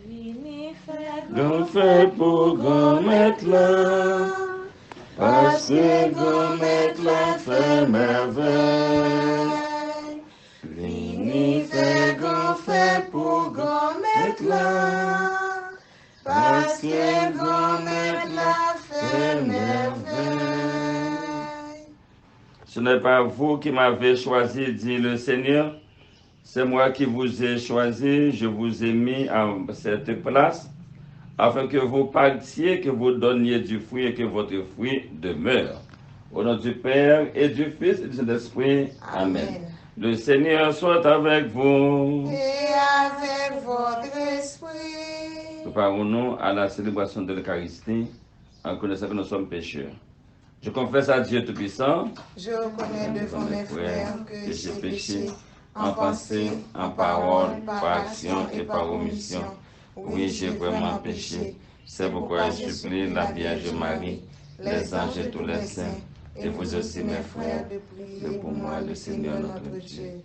Vini faire Gon fait pour grand maître là, parce que grand maître là fait merveille. Vini fait grand fait pour grand maître là, parce que grand maître là fait merveille. Ce n'est pas vous qui m'avez choisi, dit le Seigneur. C'est moi qui vous ai choisi, je vous ai mis à cette place, afin que vous partiez, que vous donniez du fruit et que votre fruit demeure. Au nom du Père et du Fils et du Saint-Esprit. Amen. Le Seigneur soit avec vous. et avec votre esprit. Préparons-nous à la célébration de l'Eucharistie en connaissant que nous sommes pécheurs. Je confesse à Dieu Tout-Puissant. Je reconnais devant mes frères que j'ai péché en pensée, en parole, par action et par omission. Oui, j'ai vraiment péché. C'est pourquoi je supplie la Vierge Marie, les anges et tous les saints, et vous aussi mes frères, de prier pour moi le Seigneur notre Dieu.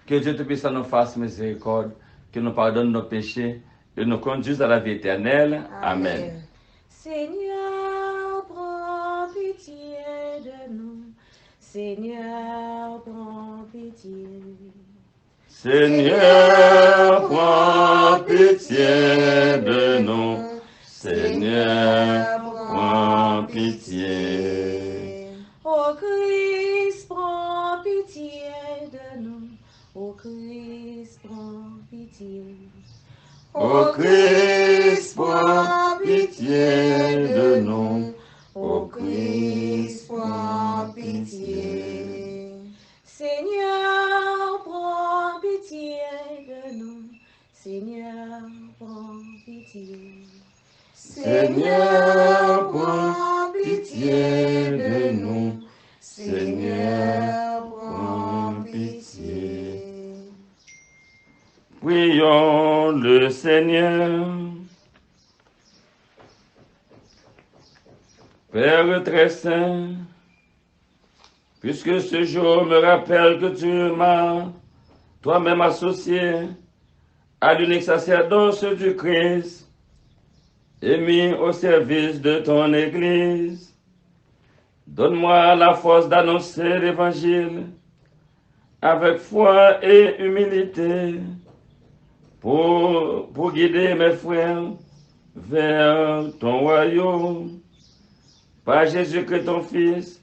Que Dieu Tout-Puissant nous fasse miséricorde, qu'il nous pardonne nos péchés et nous conduise à la vie éternelle. Amen. Seigneur, prends pitié de nous. Seigneur, prends pitié. Seigneur, prends pitié de nous. Seigneur, prends pitié. Ô Christ, prends pitié de nous. Ô Christ, prends pitié. Ô Christ, prends pitié de nous. Ô Christ, prends pitié. Seigneur, prends pitié de nous. Seigneur, prends pitié. Seigneur, prends pitié de nous. Seigneur, prends pitié. Prions le Seigneur. Père très saint, puisque ce jour me rappelle que tu m'as toi-même associé à l'unique sacerdoce du Christ et mis au service de ton Église, donne-moi la force d'annoncer l'Évangile avec foi et humilité pour guider mes frères vers ton royaume. Par Jésus-Christ, ton Fils,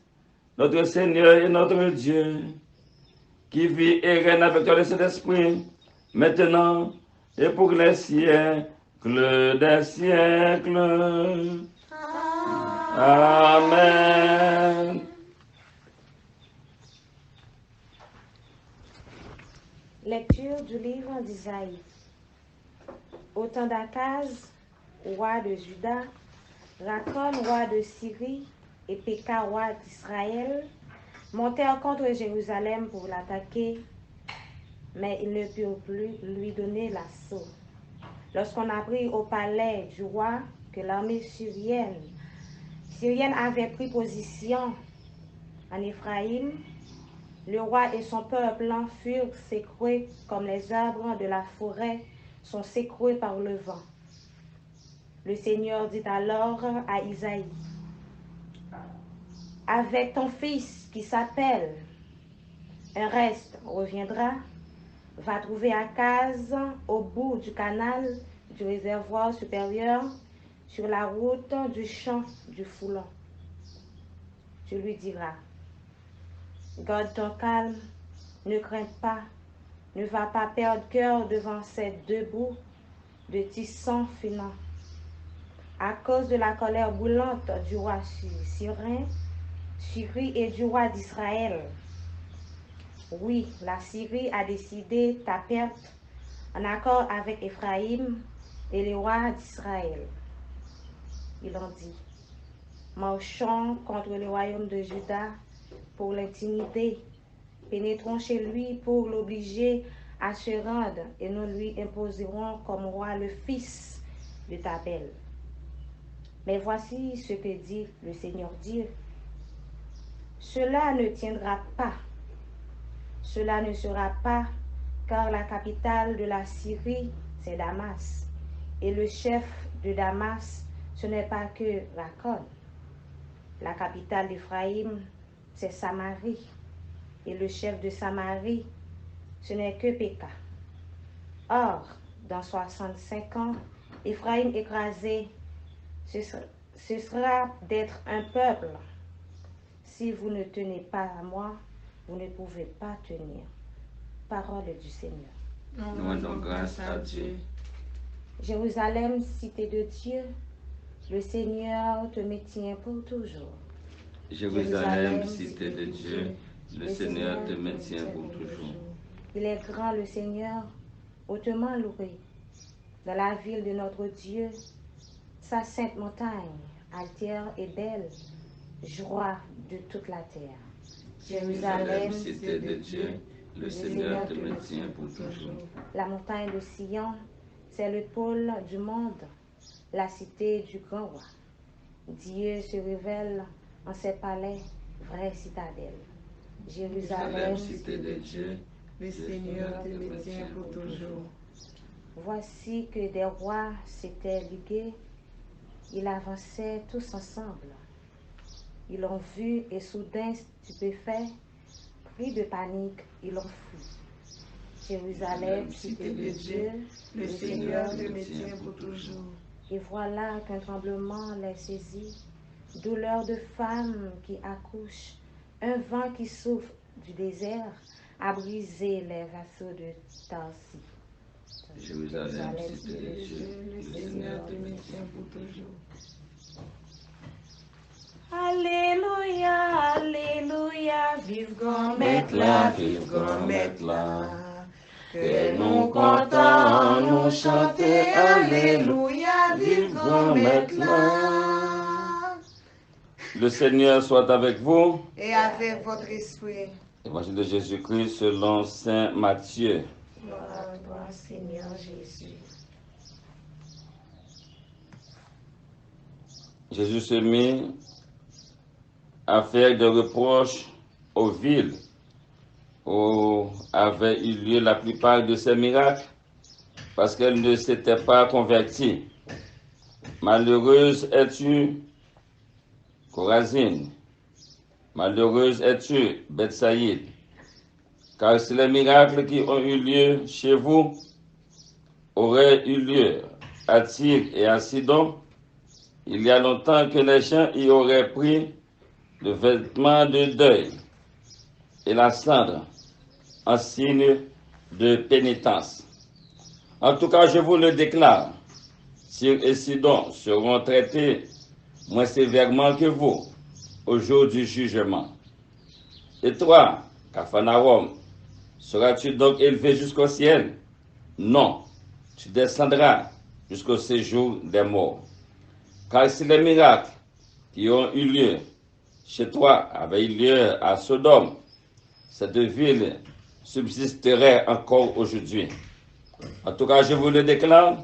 notre Seigneur et notre Dieu, qui vit et règne avec toi le Saint-Esprit, maintenant et pour les siècles des siècles. Amen. Lecture du livre d'Isaïe. Au temps d'Akaz, roi de Juda, Racon, roi de Syrie, et Péka, roi d'Israël, montèrent contre Jérusalem pour l'attaquer, mais ils ne purent plus lui donner l'assaut. Lorsqu'on apprit au palais du roi que l'armée syrienne avait pris position en Éphraïm, le roi et son peuple furent secoués comme les arbres de la forêt sont secoués par le vent. Le Seigneur dit alors à Isaïe, « Avec ton fils qui s'appelle, un reste reviendra, va trouver Akaz au bout du canal du réservoir supérieur, sur la route du champ du Foulon. Tu lui diras, garde ton calme, ne crains pas, ne va pas perdre cœur devant ces deux bouts de tisson filant. À cause de la colère brûlante du roi Syrie et du roi d'Israël. Oui, la Syrie a décidé ta perte en accord avec Éphraïm et les rois d'Israël. Il en dit, marchons contre le royaume de Juda pour l'intimider, pénétrons chez lui pour l'obliger à se rendre et nous lui imposerons comme roi le fils de ta belle. Mais voici ce que dit le Seigneur Dieu. Cela ne tiendra pas. Cela ne sera pas, car la capitale de la Syrie, c'est Damas, Et le chef de Damas, ce n'est pas que Racon. La capitale d'Éphraïm, c'est Samarie. Et le chef de Samarie, ce n'est que Péka. Or, dans 65 ans, Éphraïm écrasé, ce sera d'être un peuple. Si vous ne tenez pas à moi, vous ne pouvez pas tenir. Parole du Seigneur. Nous rendons grâce à Dieu. Jérusalem, cité de Dieu, le Seigneur te maintient pour toujours. Jérusalem, cité de Dieu, le Seigneur te maintient pour toujours. Il est grand le Seigneur, hautement loué. Dans la ville de notre Dieu, sa sainte montagne, altère et belle, joie de toute la terre. Jérusalem, cité de Dieu, le Seigneur te maintient pour toujours. La montagne de Sion, c'est le pôle du monde, la cité du grand roi. Dieu se révèle en ses palais, vraie citadelle. Jérusalem, cité de Dieu, le Seigneur te maintient pour toujours. Voici que des rois s'étaient ligués, ils avançaient tous ensemble. Ils l'ont vu et soudain, stupéfaits, pris de panique, ils l'ont fui. Jérusalem, cité de Dieu, le Seigneur te maintient pour toujours. Et voilà qu'un tremblement les saisit, douleur de femme qui accouche, un vent qui souffle du désert a brisé les vaisseaux de Tarsis. Jérusalem, cité de Dieu, Le Seigneur te maintient pour toujours. Alléluia, Alléluia, vive Grand-mère là, vive grand-mère là. Que nous comptons, nous chanter Alléluia, vive grand-mère là. Le Seigneur soit avec vous. Et avec votre esprit. Évangile de Jésus-Christ selon saint Matthieu. Gloire à toi, Seigneur Jésus. Jésus se mit à faire des reproches aux villes où avaient eu lieu la plupart de ces miracles parce qu'elles ne s'étaient pas converties. Malheureuse es-tu, Chorazine. Malheureuse es-tu, Bethsaïde. Car si les miracles qui ont eu lieu chez vous auraient eu lieu à Tyr et à Sidon, il y a longtemps que les gens y auraient pris le vêtement de deuil et la cendre en signe de pénitence. En tout cas, je vous le déclare, Tyr et Sidon seront traités moins sévèrement que vous au jour du jugement. Et toi, Capharnaüm, seras-tu donc élevé jusqu'au ciel? Non, tu descendras jusqu'au séjour des morts. Car si les miracles qui ont eu lieu chez toi avaient eu lieu à Sodome, cette ville subsisterait encore aujourd'hui. En tout cas, je vous le déclare,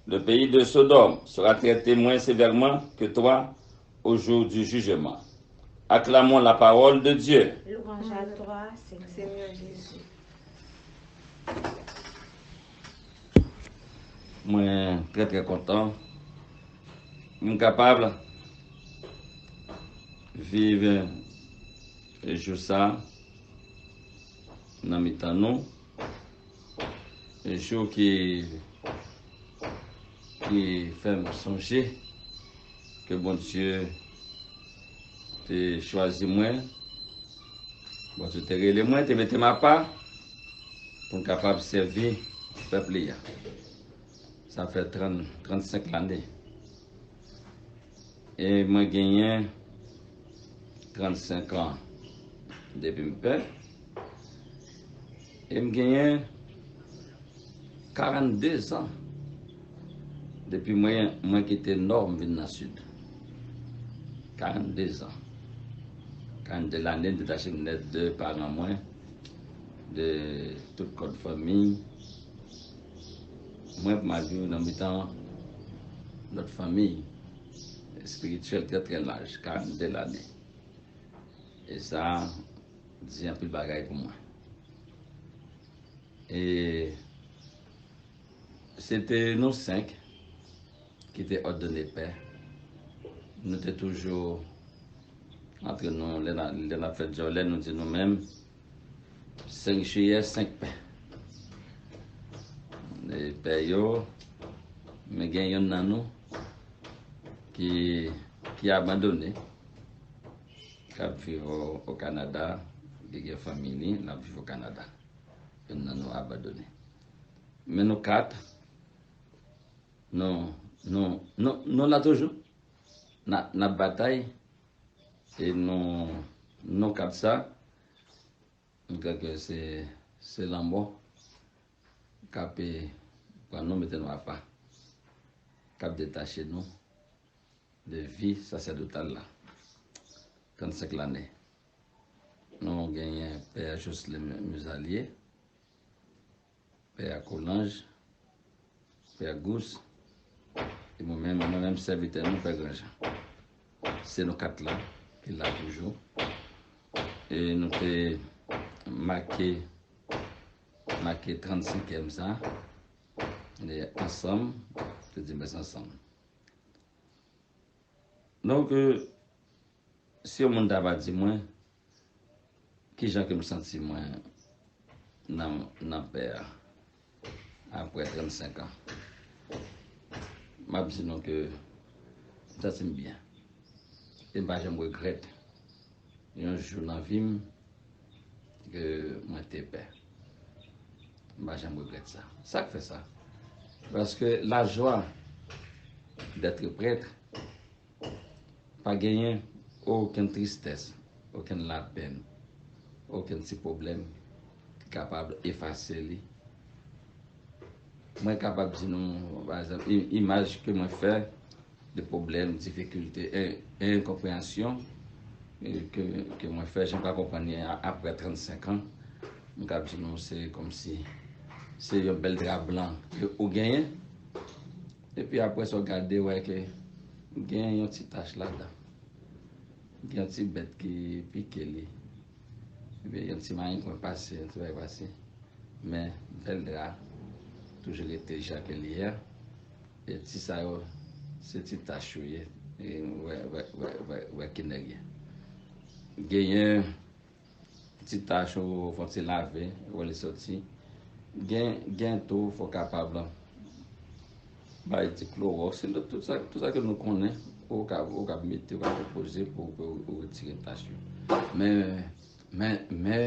le pays de Sodome sera traité moins sévèrement que toi au jour du jugement. Acclamons la parole de Dieu. Louange à toi, Seigneur. Seigneur Jésus. Moi, très content. Je suis capable de vivre et jouer ça dans mes temps, nous. Un jour qui fait me songer que bon Dieu t'a choisi moi. Bon, tu t'es relé moi, tu mis ma part pour être capable de servir le peuple. Ça fait 35 années. Et moi, j'ai gagné 35 ans depuis mon père. Et j'ai gagné 42 ans depuis moi qui était nord, je dans le sud. 42 ans. 42 l'année de tâcher deux parents moins, de toute notre famille. Moi, ma vie dans le temps, notre famille spirituelle très large, 42 l'année. Et ça, dit un peu de bagaille pour moi. Et c'était nous 5 qui était ordonné père. Nous étions toujours entre nous, les fête Jolet, nous disons nous-mêmes, 5 juillet, 5 pains. Les pères, mais il y a un nous qui a abandonné, qui a vécu au Canada, qui a une famille, qui a vécu au Canada. Il y a nous abandonné. Mais nous quatre, nous là toujours, la bataille, et nous quatre ça, c'est l'amour, quand nous mettons à pas, cap détaché nous de vie sacerdotale là, 35 l'année. Nous avons gagné Père Jocelyn Musalier, Père Collange, Père Gousse, et moi-même serviteur, nous Père Grandjean. C'est nos quatre là, qui là toujours. Et nous avons marqué 35e ça, et ensemble, je dis mais ensemble. Donc, si on m'a dit moi, qui j'ai que me senti moi dans père après 35 ans, m'a dit non que ça c'est bien. Et bah je me regrette. Un jour dans la vie que moi t'es père. Bah je me regrette ça. Ça fait ça. Parce que la joie d'être prêtre, pas gagner aucune tristesse, aucune la peine, aucun petit problème capable d'effacer lui. Moi capable de dire, par exemple, image que moi fais, des problèmes, difficultés, incompréhension que moi fais, je ne peux pas comprendre après 35 ans. Je capable de dire, c'est comme si c'est un bel drap blanc que vous gagnez. Et puis après, vous regardez, ouais, que vous gagnez une petite tache là-dedans. Il y a une petite bête qui pique lui. Et puis il y a un petit moyen qui va passer, un petit va passer. Mais bel drap, toujours été chaque hier. Et petit ça, c'est petit tache, et ouais, qui n'est rien. Gagner petit tache, il faut se laver, ou les sortir. Gain tout, il faut capable. Bah, il dit Clorox, c'est tout ça que nous connaissons. Au cas mettre, au cas poser pour retirer une tâche. Mais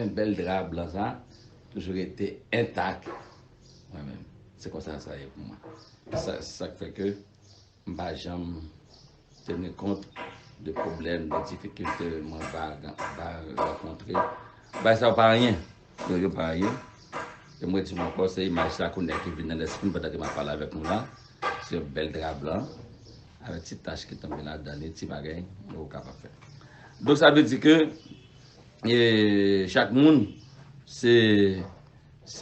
bel drap blanc ça, toujours été intact. Moi-même, c'est comme ça est pour moi. Ça fait que bah j'aime tenir compte de problèmes, de difficultés moi va rencontrer. Bah ça pas rien, pas rien. Et moi tu me conseilles image ça qu'on est qui vient dans l'esprit pendant que m'a parlé avec nous là, c'est un bel drap blanc. Avec petite tâche qui tombe là-dedans, les petits bagages, on est capable de faire. Donc ça veut dire que chaque monde, c'est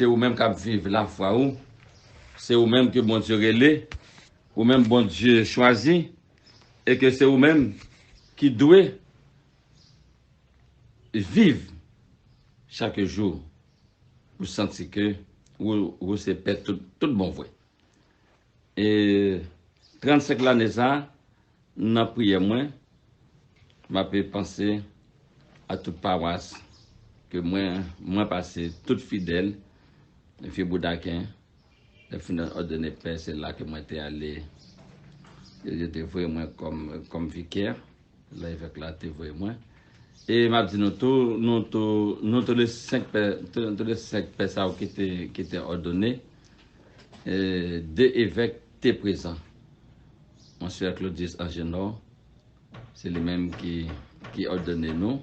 vous-même qui vivez la foi, c'est vous-même que bon Dieu relève, vous-même bon Dieu choisit, et que c'est vous-même qui doit vivre chaque jour pour sentir que vous c'est tout bon vrai. Et 35 l'année ça, n'a prié moi, m'a pensé à toute paroisse que moi passé toute fidèle, les filles Boudaquin, les filles ordonnées père, c'est là que moi j'étais allé, j'étais vraiment comme vicaire, là avec là j'étais vraiment. Et m'a dit nous tous les 5 personnes qui étaient ordonnés, 2 évêques étaient présents. Monsieur Claudius Angenor, c'est lui-même qui ordonnait nous.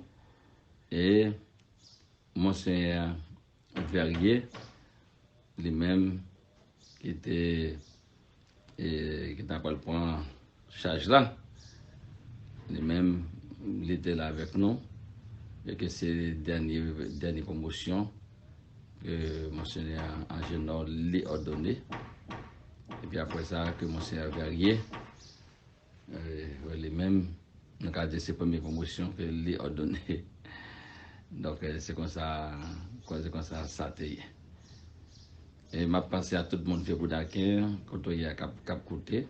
Et Monsieur Verrier, lui-même qui était pas le point charge là. Lui-même, il était là avec nous. Et que c'est dernière promotion que Monsieur Angenor lui ordonné. Et puis après ça, que Monsieur Verrier, lui-même, nous avons dit ses premières promotions que lui a donné. Donc c'est comme ça, ça a été. Et m'a pensé à tout le monde fait Boudaquin, quand il y a cap côté.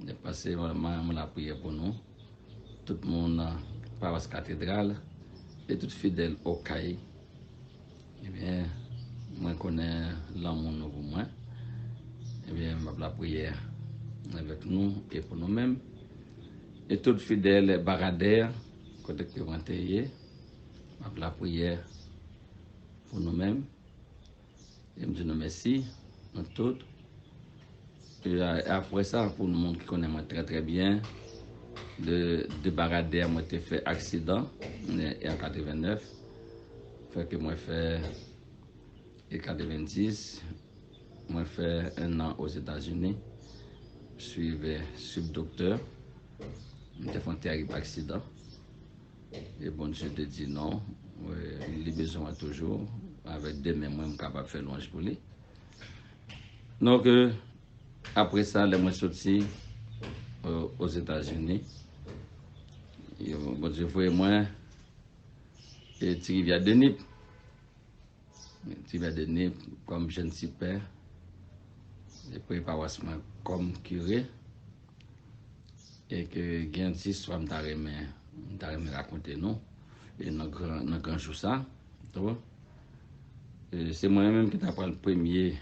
de passer la prière pour nous, tout le monde paroisse cathédrale et tout fidèle au CAI. Eh bien, moi connais l'amour pour moi. Eh bien, la prière avec nous et pour nous-mêmes. Et tout fidèle baradère, côté que vous la prière pour nous-mêmes. Et je nous merci, nous tous. Et après ça, pour le monde qui connaît moi très très bien, de baradère, moi j'ai fait accident en 89. Fait que moi fait en 90, moi fait un an aux États-Unis. Je suis subdocteur. J'ai fait un terrible accident. Et bon Dieu te dit non. Il a besoin toujours. Avec des mains, moi, je suis capable de faire loin pour lui. Donc, après ça, je suis sorti aux États-Unis. Bon Dieu, moi, et Tivia de Nip. Tivia de Nip, comme jeune père. J'ai préparé comme curé. Et que Gentis soit me raconter nous. Et dans grand jour ça. C'est moi-même qui t'ai pris le premier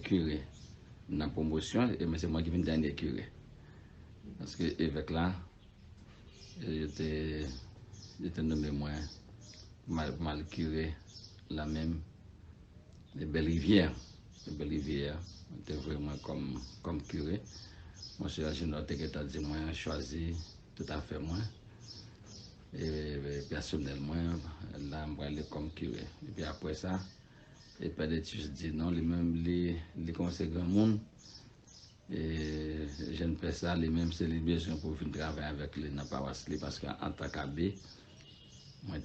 curé dans la promotion, mais c'est moi qui viens le dernier curé. Parce que évêque là, j'étais nommé moi mal curé, la même, les Belles Rivières. Les Belles Rivières, j'étais vraiment comme curé. Moi, je suis ingénieur qui t'a dit, moi, choisi tout à fait moi. Et personnellement, là, je vais aller comme curé. Et puis après ça, et pas d'études dit non, les conseils grand monde. Et je ne fais ça, les mêmes, c'est les besoins pour venir travailler avec les paroisse parce qu'en tant qu'abbé, moi,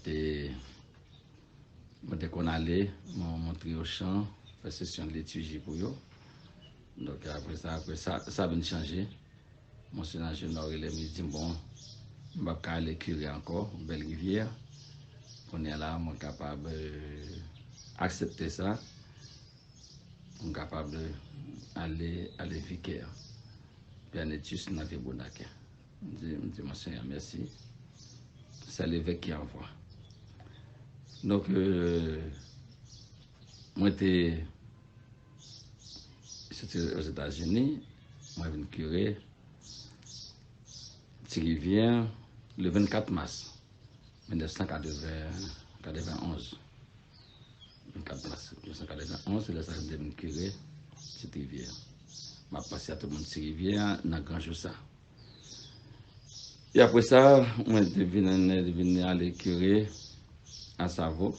qu'on allait, montrer au champ, faire session de l'étude pour eux. Donc après ça vient changer. Mon ingénieur, il me dit, bon, je vais aller curer encore, Belle Rivière. On est là, on est capable d'accepter ça. On est capable d'aller vicaire. Puis on est juste dans le Bonake. Je dis, mon Seigneur, merci. C'est l'évêque qui envoie. Donc, moi, j'étais aux États-Unis. Moi, je viens curer Rivière le 24 mars 1991. 24 mars 1991, c'est là que je devenu curé cette rivière. Je passé à tout le monde cette rivière dans grand jour ça. Et après ça, on est devenu aller curer à Savo.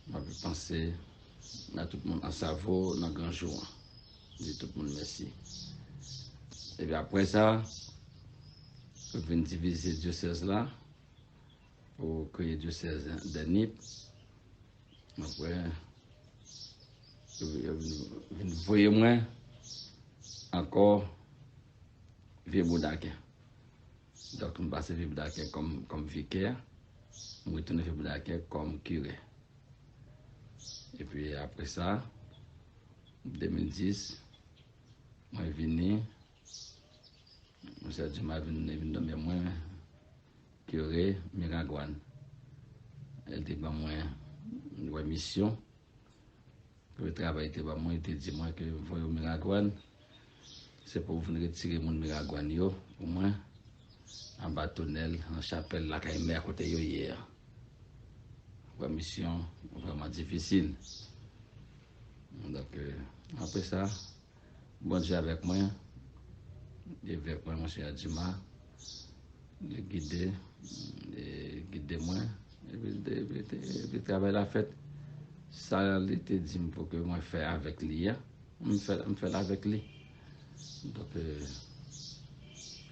Je pensé à tout le monde à Savo dans grand jour. Je dis tout le monde merci. Et puis après ça, je viens diviser le diocèse là pour créer le diocèse de Nip. Après, vous voyez moi encore Vieux Boudaké. Donc, je passe Vieux Boudaké comme vicaire, je retourne Vieux Boudaké comme curé. Et puis après ça, en 2010, je suis venu, je suis venu nommer moi curé Miragouane. Elle dit, moi, une mission. Le travail était pas moi, il te dit moi que vous voyez au Miragouane, c'est pour venir retirer mon Miragouane pour moi, en bâtonnel, en chapelle, la caïmère à côté de hier. Une mission vraiment difficile. Donc, après ça, bon Dieu avec moi, et avec moi, M. Adjima, le guider moi, et puis travailler la fête. Ça l'été dit pour que moi faire avec lui, je fais avec lui. Donc,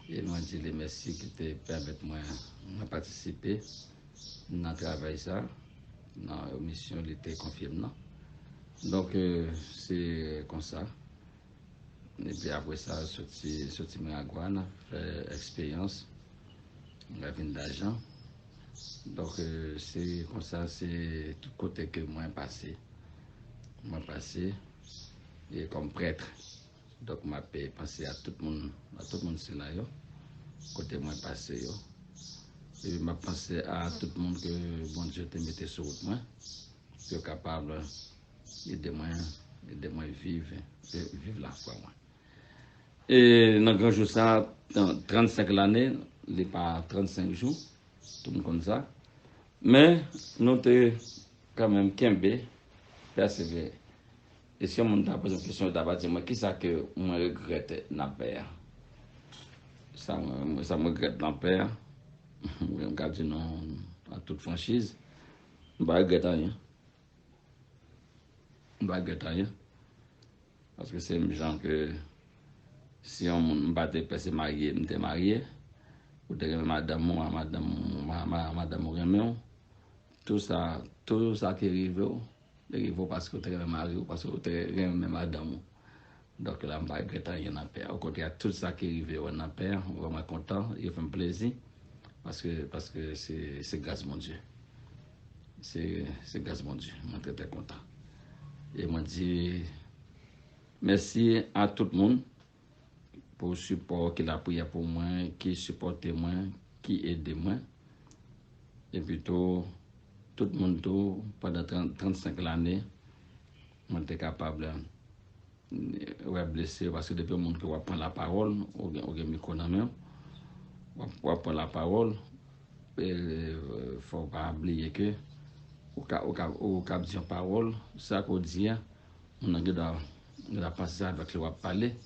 et moi dit les merci qui te permettent moi de participer dans le travail ça, dans la mission l'été confirmé. Donc, c'est comme ça. Et puis après ça, sorti Miragouane, fait expérience, la vente d'argent. Donc, c'est comme ça, c'est tout côté que moi passé. Moi passé, et comme prêtre. Donc, je pense à tout le monde c'est là, côté moi passé. Et je pense à tout le monde que bon Dieu te mette sur route, moi, qui est capable d'aider moi vivre la foi. Moi. Et dans le grand jour, ça, dans 35 l'année, il n'est pas 35 jours, tout le monde comme ça. Mais nous avons quand même Kembe, persévérer. Et si on m'a posé une question d'abord, dis-moi, qui ça que moi regrette dans le père? Ça me regrette dans le père. Je me dis non, à toute franchise. Je ne regrette rien. Je ne regrette rien. Parce que c'est un genre que si on me battait, c'est marié, je suis marié. Ou de madame Réméon. Tout ça qui arrive. Parce que tu es marié ou parce que tu es madame. Donc là, je ne regrette rien dans le père. Au contraire, tout ça qui arrive dans le père, je suis vraiment content, il fait plaisir. Parce que c'est grâce mon Dieu. C'est grâce mon Dieu. Je suis très, très content. Et je dis merci à tout le monde pour le support qu'il a prié pour moi, qui supporte moi, qui aide moi. Et plutôt, tout le monde, pendant 35 années, je suis capable de blesser parce que depuis le monde qui va prendre la parole, on a mis qu'on a même, on va prendre la parole. Il ne faut pas oublier que au cap de parole, ça qu'on dit, on a passé avec le parler.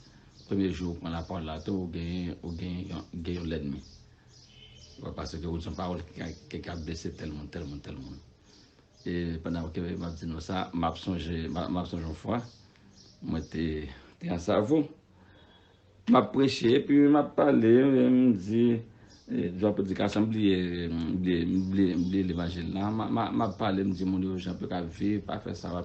Premier jour, on a parlé là, on gagne l'ennemi. Parce que on parole qui a blessé tellement. Et pendant que je dit ça, je me suis une fois, moi j'étais en cerveau. Je prêché, puis je parlé, je me dis. Je peux dire qu'à oublier l'évangile là, m'a parlé, me dit mon Dieu, j'en peux pas vivre, pas faire ça.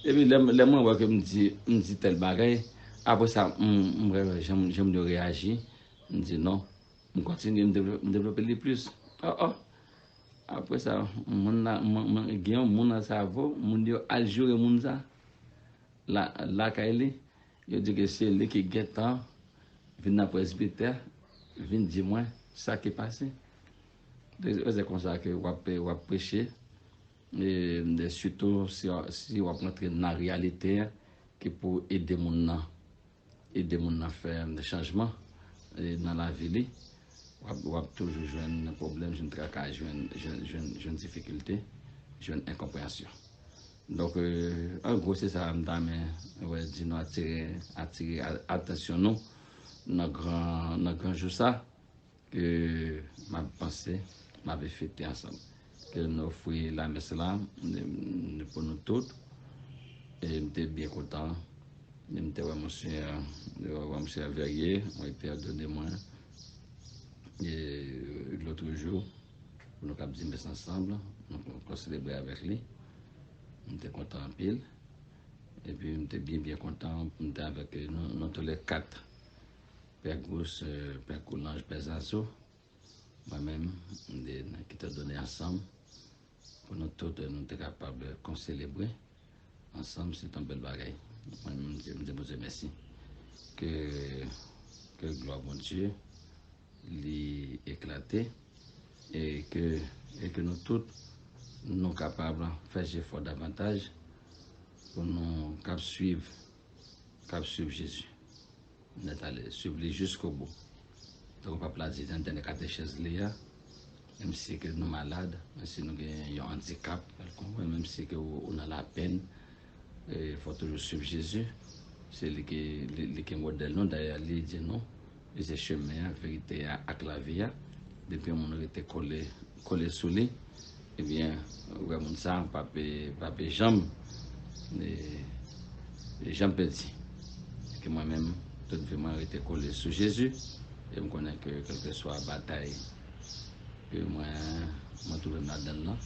Et puis les moments que me dit tel bagage, après ça, j'aime réagir, me dit non, je continue me développer les plus. Après ça, mon cerveau, mon Dieu a joué mon ça, là qu'il je dis que c'est lui qui guette temps, vient dans le presbytère. Vient dire moi ça qui est passé. C'est comme ça que on va prêcher et surtout si on va rentrer dans la réalité qui pour aider mon à faire des changements dans la vie. On va toujours jouer un problème, une tracas, une difficulté, une incompréhension. Donc en gros c'est ça mais dit nous attirer attention nous dans grand jour ça que ma pensée m'avait fêté ensemble que nous offrit la messe là pour nous tous et j'étais bien content j'étais monsieur Verrier on était donné moi et l'autre jour nous avons dit messe ensemble nous célébrer avec lui j'étais content en pile et puis j'étais bien content j'étais avec nous tous les quatre. Père Gousse, Père Coulange, Père Zazo, moi-même, qui t'a donné ensemble, pour nous tous, nous sommes capables de célébrer ensemble, c'est un bel bagage. Moi-même, je me dis merci. Que gloire mon Dieu, l'éclater, et que nous tous, nous sommes capables de faire des efforts davantage pour nous suivre Jésus. Nous allons suivre jusqu'au bout. Donc, on ne peut pas dire dans les catéchèses, même si nous sommes malades, même si nous avons un handicap, même si nous avons la peine, il faut toujours suivre Jésus. C'est lui qui est modèle. D'ailleurs, il dit non, c'est chemin, la vérité et la vie. Depuis que nous avons été collés sous lui, eh bien, vraiment ça, papa jambes, les jambes petites. Que moi-même, tout vraiment été collé sur Jésus. Et je connais que quelle que soit la bataille, que moi toujours là-dedans,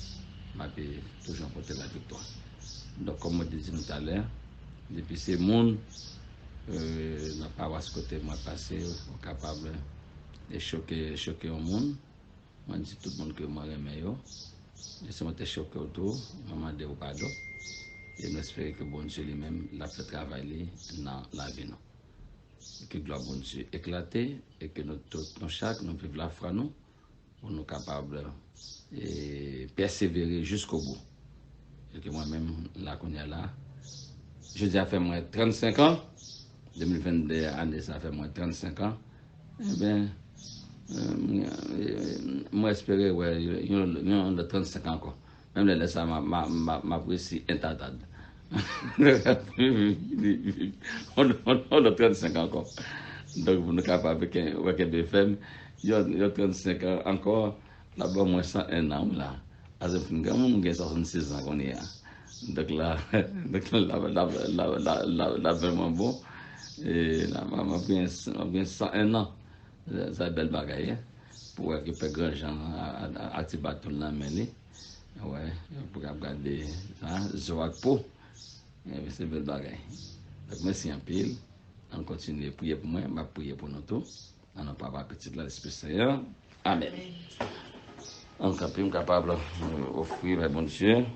je vais toujours porter la victoire. Donc, comme je disais tout à l'heure, depuis ces mondes, la paroisse côté moi passé, on est capable de choquer le monde. Je dis tout le monde que moi j'aime. Et si je suis choqué autour, je demande pardon. Et j'espère que bon Dieu lui-même l'a fait travailler dans la vie. que gloire bon Dieu éclaté et que nous chaque nous vivons la foi nous pour nous capables et persévérer jusqu'au bout. Et que moi-même là qu'on est là, je dis à faire moins 35 ans, 2022 année ça fait moins 35 ans. Eh bien moi espérer ouais il y a 35 ans encore. Même les ça m'apprécie interdade. On a 35 ans encore. Donc, vous nous capables avec BFM, il y a 35 ans encore, là-bas, moi, 101 ans, là. À ce point, on a 66 ans qu'on est là. Donc là, vraiment bon. Et là, on a bien 101 ans. C'est une belle bagaille. Pour récupérer grand gens à Tibatou, là, mener. Ouais, pour regarder ça, joie pour. C'est une belle bagaille. Donc, merci un pile. On continue à prier pour moi, on va prier pour nous tous. On n'a pas petit là, l'Esprit Seigneur. Amen. On est capable d'offrir à bon Dieu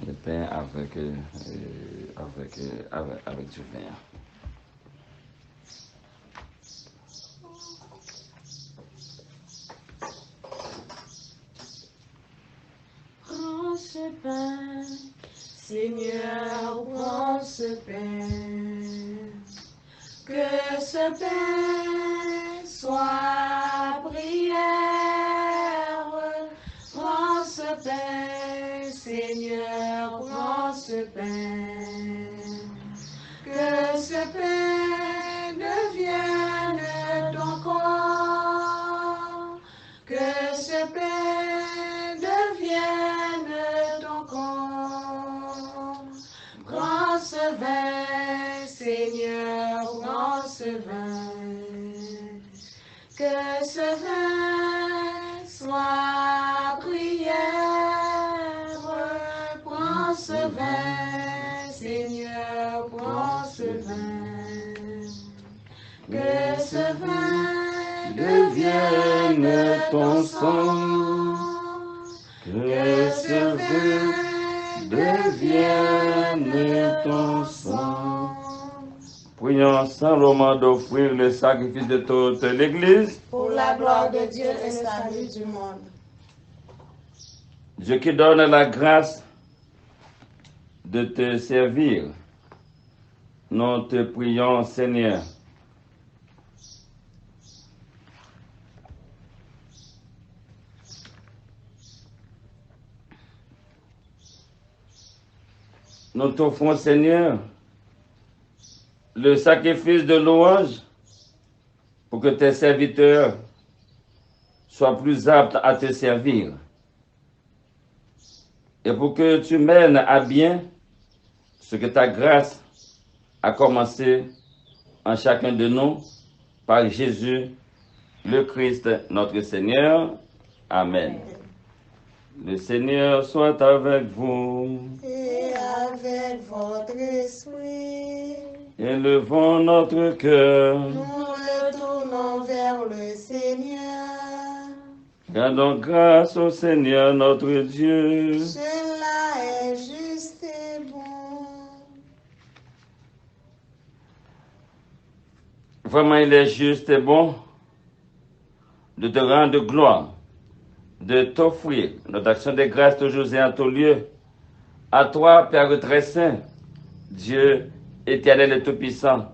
le pain avec du vin. Prends ce pain, Seigneur, prends ce pain. Que ce pain soit prière. Prends ce pain, Seigneur, prends ce pain. Que ce pain devienne ton corps. Que ce pain devienne ton corps. Prends ce vin, Seigneur, prends ce vin. Que ce vin soit prière. Prends ce vin, Seigneur, prends ce vin. Que ce vin devienne ton sang. Que ce vin devienne ton sang. Prions ensemble au moment d'offrir le sacrifice de toute l'Église. Pour la gloire de Dieu et le salut du monde. Dieu qui donne la grâce de te servir. Nous te prions, Seigneur. Nous t'offrons, Seigneur, le sacrifice de louange pour que tes serviteurs soient plus aptes à te servir. Et pour que tu mènes à bien ce que ta grâce a commencé en chacun de nous par Jésus, le Christ, notre Seigneur. Amen. Le Seigneur soit avec vous. Et avec votre esprit. Élevons notre cœur. Nous le tournons vers le Seigneur. Rendons grâce au Seigneur notre Dieu. Cela est juste et bon. Vraiment, il est juste et bon de te rendre gloire, de t'offrir notre action de grâce toujours et en tout lieu. À toi, Père très saint, Dieu éternel et tout-puissant.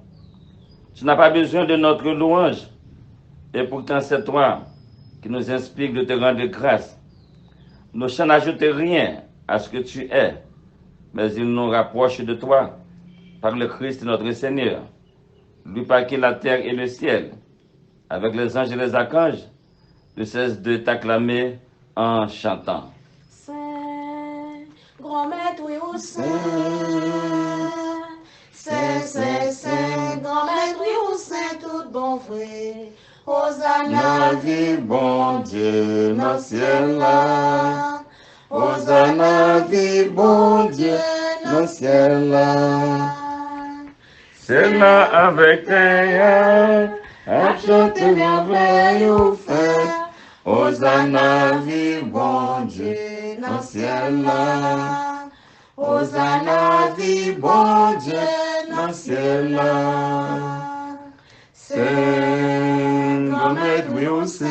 Tu n'as pas besoin de notre louange. Et pourtant, c'est toi qui nous inspire de te rendre grâce. Nos chants n'ajoutent rien à ce que tu es, mais ils nous rapprochent de toi par le Christ notre Seigneur, lui par qui la terre et le ciel, avec les anges et les archanges, ne cessent de t'acclamer en chantant. Saint, grand maître, oui, au Saint. Saint, Saint, Saint, grand maître, oui, au Saint, tout bon vrai. Hosanna, vie, bon Dieu, dans le ciel là. Hosanna, vie, bon Dieu, dans le ciel là. c'est là avec tes À chanter merveille au fait. Hosanna, vie, bon Dieu, dans le ciel là. Hosanna, vie, bon Dieu, dans le ciel là. au sein.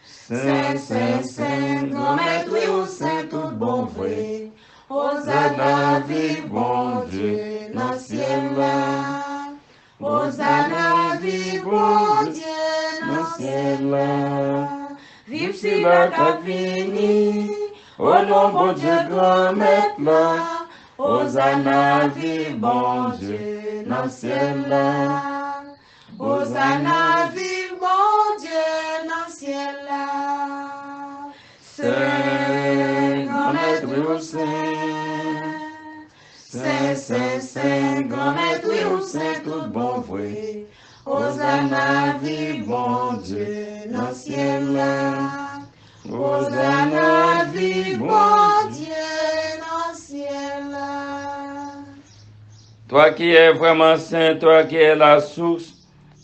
Saint, Saint, Saint, grand maître au sein, tout bon vrai. Hosanna, vive bon Dieu, dans le ciel là. Hosanna, vive bon Dieu, dans le ciel là. Vive si la capini, au nom bon Dieu, grand maître là. Hosanna, vive bon Dieu, dans le ciel là. Hosanna, vive bon Dieu, dans le ciel là. Saint, grand maître au sein. Saint, Saint, Saint, grand maître au sein, tout bon vrai. Hosanna, vive bon Dieu, dans le ciel là. Hosanna, vive bon Dieu, dans le ciel là. Toi qui es vraiment saint, toi qui es la source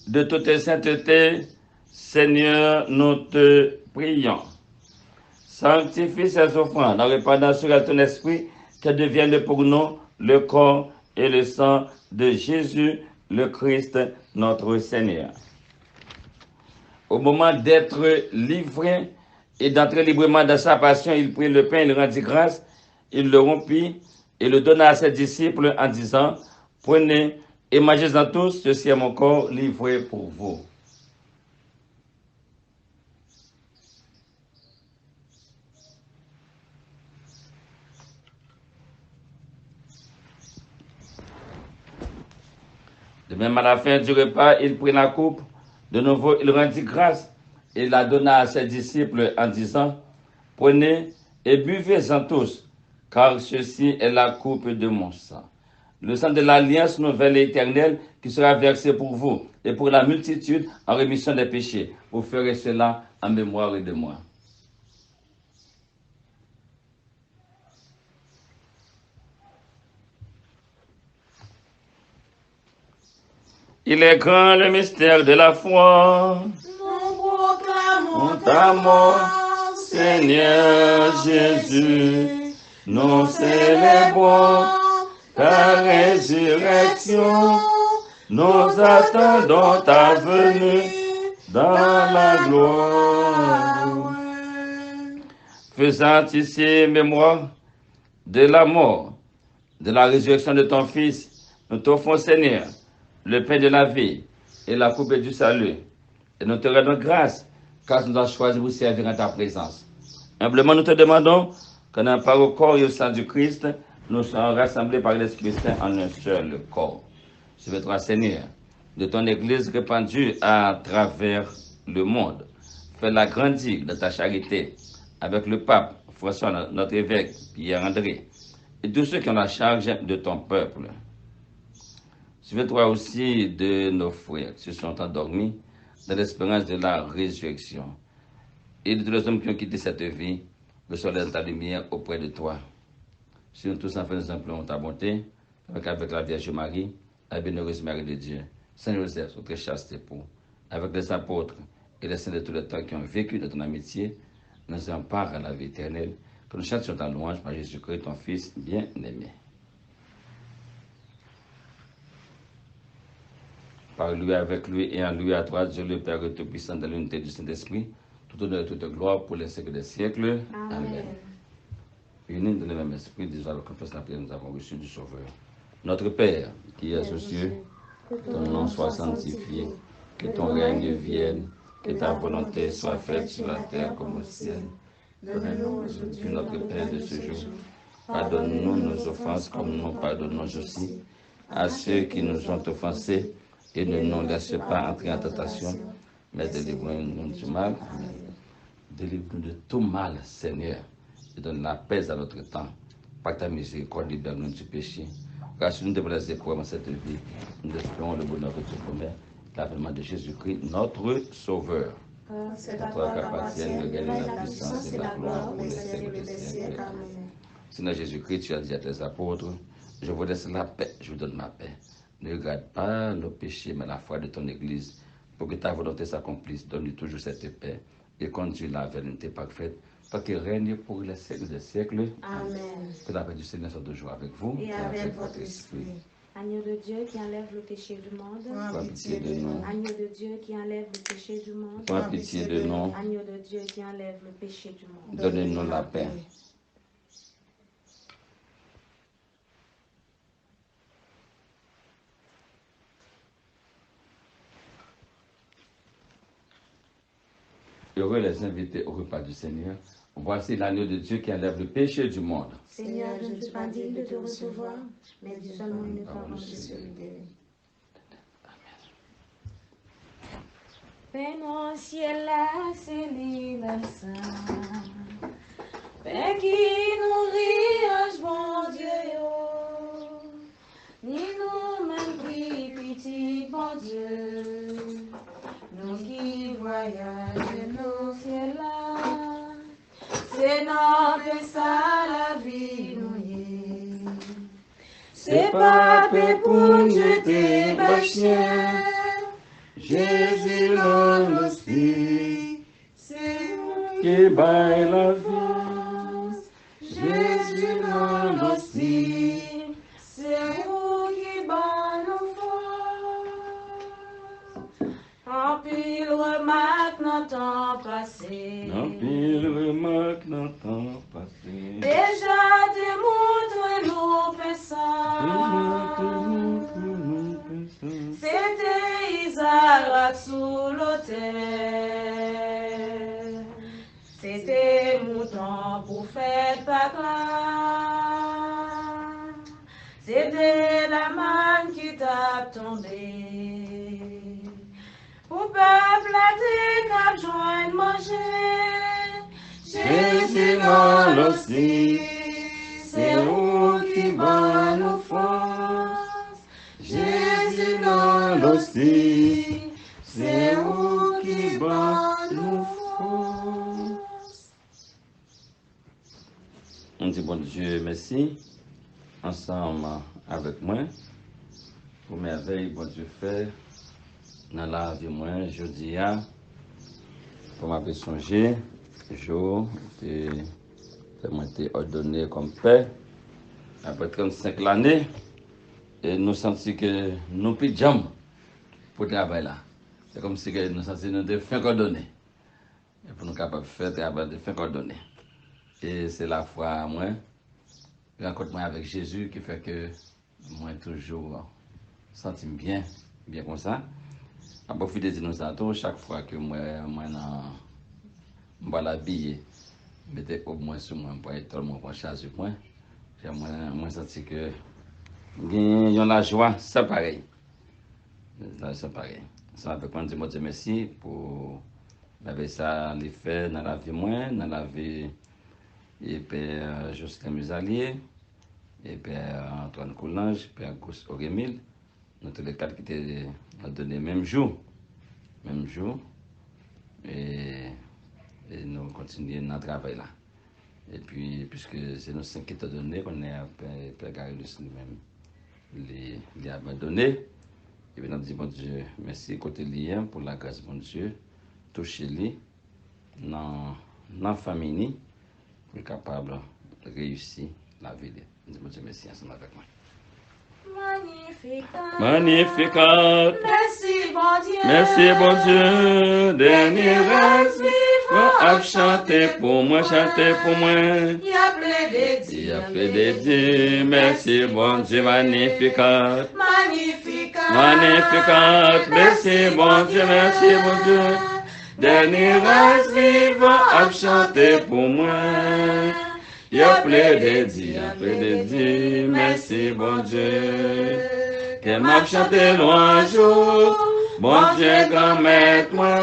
de toute sainteté, Seigneur, nous te prions. Sanctifie ces offrandes en répandant sur ton esprit qu'elles deviennent pour nous le corps et le sang de Jésus, le Christ, notre Seigneur. Au moment d'être livré et d'entrer librement dans sa passion, il prit le pain, il rendit grâce, il le rompit et le donna à ses disciples en disant, prenez et mangez-en tous, ceci est mon corps livré pour vous. De même, à la fin du repas, il prit la coupe. De nouveau, il rendit grâce et la donna à ses disciples en disant, prenez et buvez-en tous, car ceci est la coupe de mon sang. Le sang de l'alliance nouvelle et éternelle qui sera versé pour vous et pour la multitude en rémission des péchés. Vous ferez cela en mémoire de moi. Il est grand le mystère de la foi. Nous proclamons Ta mort, Seigneur Jésus, nous célébrons ta résurrection. Nous attendons ta venue dans la gloire. Faisant ici mémoire de la mort, de la résurrection de ton Fils, nous t'offrons, Seigneur, le pain de la vie et la coupe du salut. Et nous te rendons grâce, car nous avons choisi de vous servir en ta présence. Humblement, nous te demandons que par le corps et au sang du Christ, nous soyons rassemblés par l'Esprit Saint en un seul corps. Souviens-toi, Seigneur, de ton Église répandue à travers le monde. Fais-la grandir de ta charité avec le pape, François, notre évêque, Pierre-André, et tous ceux qui ont la charge de ton peuple. Souviens-toi aussi de nos frères qui se sont endormis dans l'espérance de la résurrection. Et de tous les hommes qui ont quitté cette vie, le soleil de ta lumière auprès de toi. Si nous tous enfin nous implorons ta bonté, avec la Vierge Marie, la bienheureuse Marie de Dieu, Saint Joseph, notre chaste époux, avec les apôtres et les saints de tous les temps qui ont vécu de ton amitié, nous empare à la vie éternelle, que nous chantions ta louange par Jésus-Christ, ton Fils bien-aimé. Par lui, avec lui et en lui, à toi, Dieu le Père Tout-Puissant, dans l'unité du Saint-Esprit, tout honneur et toute gloire pour les siècles des siècles. Amen. Unis dans le même esprit, disons avec confiance la prière, nous avons reçu du Sauveur. Notre Père, qui es aux cieux, que ton nom soit sanctifié, que ton règne vienne, que ta volonté soit faite sur la terre comme au ciel. Donne-nous aujourd'hui notre pain de ce jour. Pardonne-nous nos offenses comme nous pardonnons aussi à ceux qui nous ont offensés. Et ne nous laisse pas entrer en tentation, mais délivre-nous du mal. Délivre-nous de tout mal, Seigneur, et donne la paix à notre temps. Par ta miséricorde, libère-nous du péché. Rassure-nous de les épreuves en cette vie. Nous espérons le bonheur que tu promets, l'avènement de Jésus-Christ, notre Sauveur. C'est à toi qu'appartiennent le gain, la puissance et la gloire pour les siècles des siècles. Amen. Seigneur Jésus-Christ, tu as dit à tes apôtres, je vous laisse la paix, je vous donne ma paix. Ne regarde pas nos péchés, mais la foi de ton Église, pour que ta volonté s'accomplisse. Donne-lui toujours cette paix et conduis-la vers l'unité parfaite, toi qui règnes pour les siècles des siècles. Amen. Que la paix du Seigneur soit toujours avec vous Et avec votre esprit. Agneau de Dieu qui enlève le péché du monde. Prends pitié de nous. Agneau de Dieu qui enlève le péché du monde. Prends pitié de nous. Agneau de Dieu qui enlève le péché du monde. Donnez-nous la paix. Heureux les invités au repas du Seigneur. Voici l'agneau de Dieu qui enlève le péché du monde. Seigneur, je ne suis pas digne de te recevoir, mais dis seulement une parole, je suis libéré. Père mon ciel là, c'est l'immense. Père qui nourrit, bon Dieu, ni nous même prie pitié, bon Dieu. Nous qui voyageons au ciel là, c'est notre ça la vie nous y est. C'est pas paix pour jeter bâchien. Jésus l'hostie, C'est vous qui baille la vie. Jésus l'hostie, c'est vous qui bat nos forces. En pile remarque notre temps passé. En pile remarque notre temps passé. Déjà démontre nos pécheurs. C'était Isaac sous l'autel. C'était mouton pour faire Pâques là. C'était la manne qui t'a tombé. Pour peuple à tes cap joindre manger. Jésus l'hostie, c'est vous qui bat nos forces. Jésus l'hostie, c'est vous qui bat nos forces. On dit bon Dieu merci, ensemble avec moi, pour merveille bon Dieu fait, dans la vie moi, je dis pour m'avoir songé, jour, moi été ordonné comme père, après 35 l'année, et nous sentons que nous pidjam pour travailler là. C'est comme si nous sentons que nous devons faire ordonné. Et pour nous capables de faire travail de faire ordonné. Et c'est la foi, moi, rencontre avec Jésus qui fait que moi toujours senti bien comme ça. À profiter de nous attendre chaque fois que moi l'habiller, mettez au moins sur moi pour être tout le monde pour charger moi. Moi senti que il y a la joie, c'est pareil. C'est pareil. Ça peut prendre Dieu merci pour ça les faire dans la vie moi, dans la vie et Père Jocelyn Musalier, et Père Antoine Coulange, Père Auguste Aurémile, nous tous les quatre qui étaient donnés même jour. Et nous continuons notre travail là. Et puis, puisque c'est nous cinq qui t'ont donné, on est à Père Garilus lui-même, les abandonné. Et bien, on dit, bon Dieu, merci, côté lien pour la grâce, bon Dieu, toucher-les dans la famille, pour être capable de réussir la vie. On dit, bon Dieu, merci, ensemble avec moi. Magnificat. Merci bon Dieu. Dernier reste vivant à chanter pour moi, Il y a plaidé Dieu. Merci bon Dieu, Magnificat. Merci bon Dieu, Dernier reste vivant à chanter pour moi. Il y a plaidé Dieu, merci bon Dieu. Que m'a chanté loin jour, bon Dieu grand maître moi.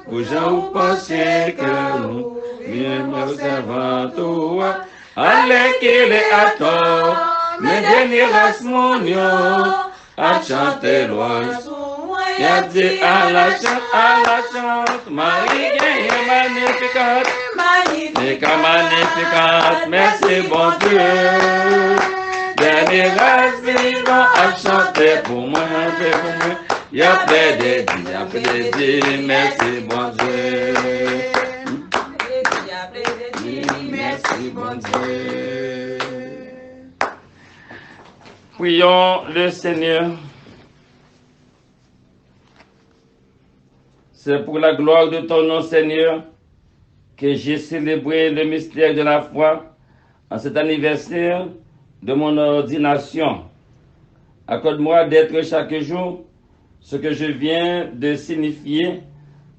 Pour gens vous pensez que nous, bien observant toi. Allez qu'il est à tort, mais dernier reste mon yon, à chanter loin. Il a dit à la chante, Marie gagne magnificat. Magnificat, merci bon Dieu. Dernier reste vivant à chanter pour moi, Il y a plaidé, merci bon Dieu. Merci bon Dieu. Prions le Seigneur. C'est pour la gloire de ton nom, Seigneur, que j'ai célébré le mystère de la foi en cet anniversaire de mon ordination. Accorde-moi d'être chaque jour ce que je viens de signifier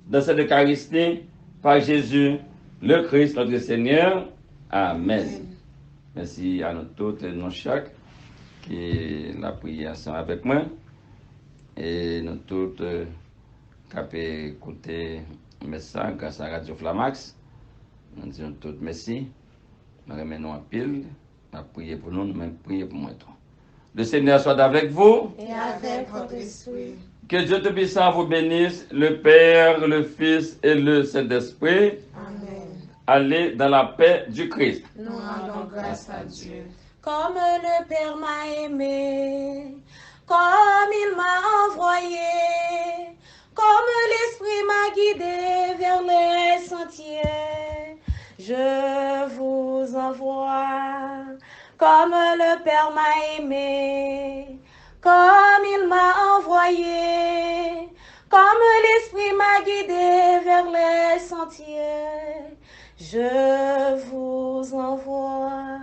dans cette Eucharistie par Jésus, le Christ, notre Seigneur. Amen. Merci à nous tous et nous chaque qui la prière avec moi. Et nous tous qui avons écouté le message grâce à Radio Flamax. Nous disons tous merci. Nous remercions en pile. Nous prions pour nous, nous prions pour moi. Le Seigneur soit avec vous. Et avec votre esprit. Que Dieu Tout-Puissant vous bénisse, le Père, le Fils et le Saint-Esprit. Amen. Allez dans la paix du Christ. Nous rendons grâce à Dieu. Comme le Père m'a aimé, comme il m'a envoyé, comme l'Esprit m'a guidé vers les sentiers, je vous envoie. Comme le Père m'a aimé, comme il m'a envoyé, comme l'Esprit m'a guidé vers les sentiers, je vous envoie.